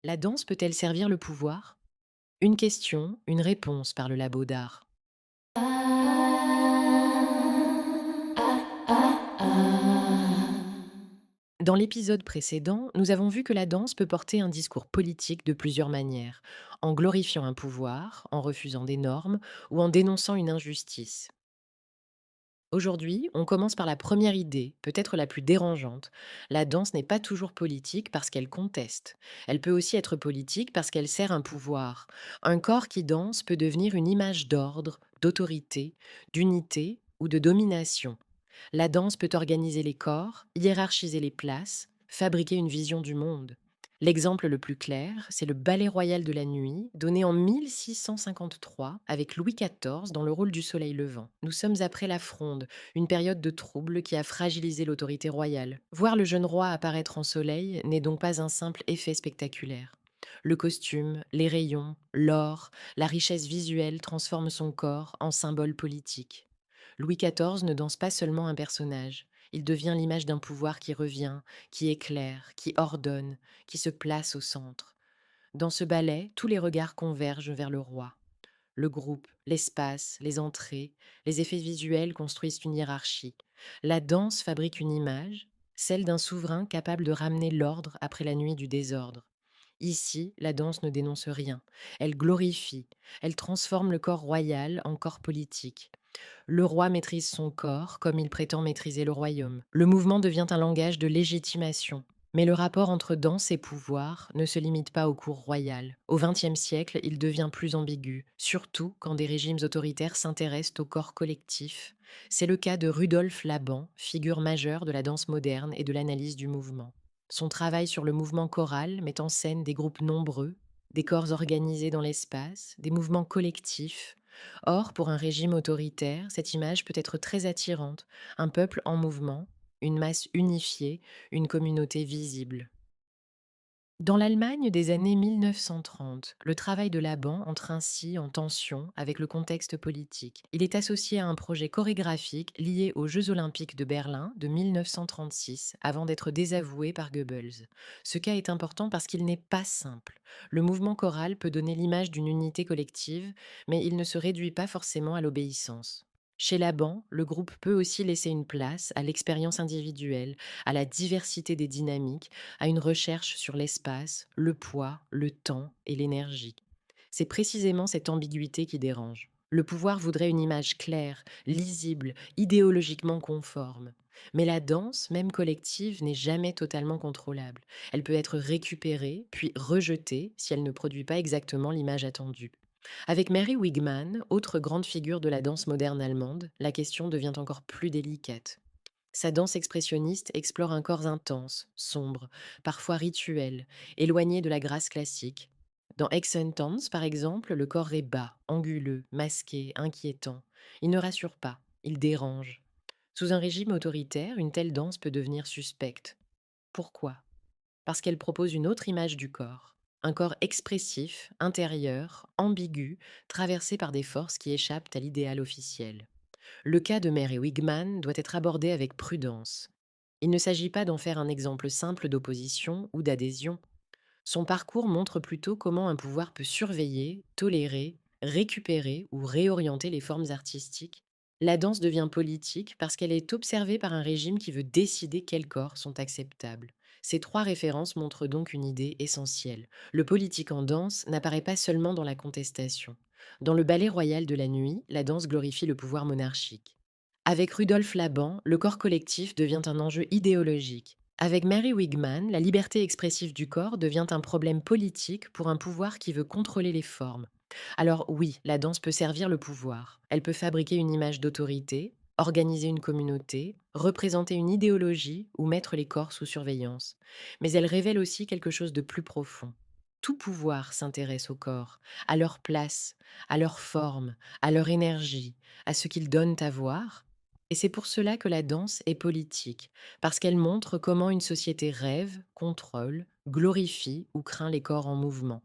La danse peut-elle servir le pouvoir? Une question, une réponse par le labo d'art. Dans l'épisode précédent, nous avons vu que la danse peut porter un discours politique de plusieurs manières, en glorifiant un pouvoir, en refusant des normes ou en dénonçant une injustice. Aujourd'hui, on commence par la première idée, peut-être la plus dérangeante. La danse n'est pas toujours politique parce qu'elle conteste. Elle peut aussi être politique parce qu'elle sert un pouvoir. Un corps qui danse peut devenir une image d'ordre, d'autorité, d'unité ou de domination. La danse peut organiser les corps, hiérarchiser les places, fabriquer une vision du monde. L'exemple le plus clair, c'est le Ballet royal de la nuit, donné en 1653 avec Louis XIV dans le rôle du soleil levant. Nous sommes après la Fronde, une période de trouble qui a fragilisé l'autorité royale. Voir le jeune roi apparaître en soleil n'est donc pas un simple effet spectaculaire. Le costume, les rayons, l'or, la richesse visuelle transforment son corps en symbole politique. Louis XIV ne danse pas seulement un personnage, il devient l'image d'un pouvoir qui revient, qui éclaire, qui ordonne, qui se place au centre. Dans ce ballet, tous les regards convergent vers le roi. Le groupe, l'espace, les entrées, les effets visuels construisent une hiérarchie. La danse fabrique une image, celle d'un souverain capable de ramener l'ordre après la nuit du désordre. Ici, la danse ne dénonce rien. Elle glorifie, elle transforme le corps royal en corps politique. Le roi maîtrise son corps comme il prétend maîtriser le royaume. Le mouvement devient un langage de légitimation. Mais le rapport entre danse et pouvoir ne se limite pas au cours royal. Au XXe siècle, il devient plus ambigu, surtout quand des régimes autoritaires s'intéressent au corps collectif. C'est le cas de Rudolf Laban, figure majeure de la danse moderne et de l'analyse du mouvement. Son travail sur le mouvement choral met en scène des groupes nombreux, des corps organisés dans l'espace, des mouvements collectifs. Or, pour un régime autoritaire, cette image peut être très attirante, un peuple en mouvement, une masse unifiée, une communauté visible. Dans l'Allemagne des années 1930, le travail de Laban entre ainsi en tension avec le contexte politique. Il est associé à un projet chorégraphique lié aux Jeux olympiques de Berlin de 1936 avant d'être désavoué par Goebbels. Ce cas est important parce qu'il n'est pas simple. Le mouvement choral peut donner l'image d'une unité collective, mais il ne se réduit pas forcément à l'obéissance. Chez Laban, le groupe peut aussi laisser une place à l'expérience individuelle, à la diversité des dynamiques, à une recherche sur l'espace, le poids, le temps et l'énergie. C'est précisément cette ambiguïté qui dérange. Le pouvoir voudrait une image claire, lisible, idéologiquement conforme. Mais la danse, même collective, n'est jamais totalement contrôlable. Elle peut être récupérée, puis rejetée si elle ne produit pas exactement l'image attendue. Avec Mary Wigman, autre grande figure de la danse moderne allemande, la question devient encore plus délicate. Sa danse expressionniste explore un corps intense, sombre, parfois rituel, éloigné de la grâce classique. Dans Exentanz, par exemple, le corps est bas, anguleux, masqué, inquiétant. Il ne rassure pas, il dérange. Sous un régime autoritaire, une telle danse peut devenir suspecte. Pourquoi? Parce qu'elle propose une autre image du corps. Un corps expressif, intérieur, ambigu, traversé par des forces qui échappent à l'idéal officiel. Le cas de Mary Wigman doit être abordé avec prudence. Il ne s'agit pas d'en faire un exemple simple d'opposition ou d'adhésion. Son parcours montre plutôt comment un pouvoir peut surveiller, tolérer, récupérer ou réorienter les formes artistiques. La danse devient politique parce qu'elle est observée par un régime qui veut décider quels corps sont acceptables. Ces trois références montrent donc une idée essentielle. Le politique en danse n'apparaît pas seulement dans la contestation. Dans le ballet royal de la nuit, la danse glorifie le pouvoir monarchique. Avec Rudolf Laban, le corps collectif devient un enjeu idéologique. Avec Mary Wigman, la liberté expressive du corps devient un problème politique pour un pouvoir qui veut contrôler les formes. Alors oui, la danse peut servir le pouvoir. Elle peut fabriquer une image d'autorité, organiser une communauté, représenter une idéologie ou mettre les corps sous surveillance. Mais elle révèle aussi quelque chose de plus profond. Tout pouvoir s'intéresse au corps, à leur place, à leur forme, à leur énergie, à ce qu'ils donnent à voir. Et c'est pour cela que la danse est politique, parce qu'elle montre comment une société rêve, contrôle, glorifie ou craint les corps en mouvement.